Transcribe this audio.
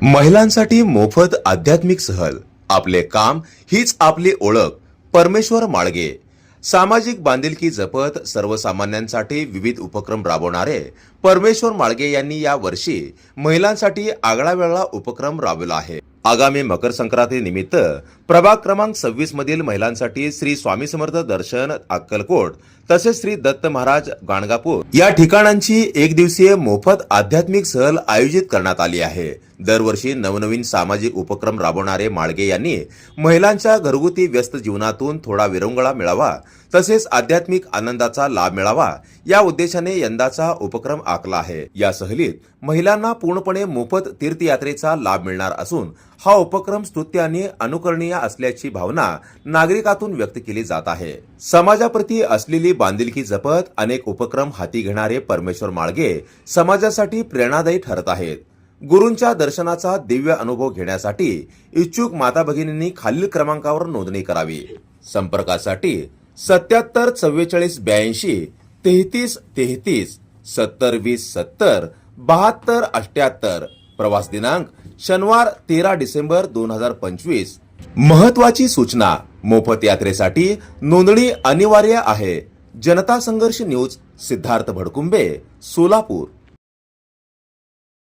महिलांसाठी मोफत आध्यात्मिक सहल, आपले काम हीच आपली ओळख. परमेश्वर माळगे. सामाजिक बांधिलकी जपत सर्वसामान्यांसाठी विविध उपक्रम राबवणारे परमेश्वर माळगे यांनी या वर्षी महिलांसाठी आगळावेगळा उपक्रम राबवला आहे. आगामी मकर संक्रांती निमित्त प्रभाग क्रमांक 26 मधील महिलांसाठी श्री स्वामी समर्थ दर्शन अक्कलकोट तसेच श्री दत्त महाराज गाणगापूर या ठिकाणांची एक दिवसीय मोफत आध्यात्मिक सहल आयोजित करण्यात आली आहे. दरवर्षी नवनवीन सामाजिक उपक्रम राबवणारे माळगे यांनी महिलांच्या घरगुती व्यस्त जीवनातून थोडा विरंगुळा मिळावा तसेच आध्यात्मिक आनंदाचा लाभ मिळावा या उद्देशाने यंदाचा उपक्रम आखला आहे. या सहलीत महिलांना पूर्णपणे मोफत तीर्थयात्रेचा लाभ मिळणार असून हा उपक्रम स्तुत्य आणि अनुकरणीय असल्याची भावना नागरिकातून व्यक्त केली जात आहे. समाजाप्रती असलेली बांधिलकी जपत अनेक उपक्रम हाती घेणारे परमेश्वर माळगे समाजासाठी प्रेरणादायी ठरत आहेत. गुरूंच्या दर्शनाचा दिव्य अनुभव घेण्यासाठी इच्छुक माता भगिनींनी खालील क्रमांकावर नोंदणी करावी. संपर्कासाठी 77 44 82 33 33 70 20 70 72 78. प्रवास दिनांक शनिवार 13 डिसेंबर 2025. महत्वाची सूचना, मोफत यात्रेसाठी नोंदणी अनिवार्य आहे. जनता संघर्ष न्यूज, सिद्धार्थ भडकुंबे, सोलापूर.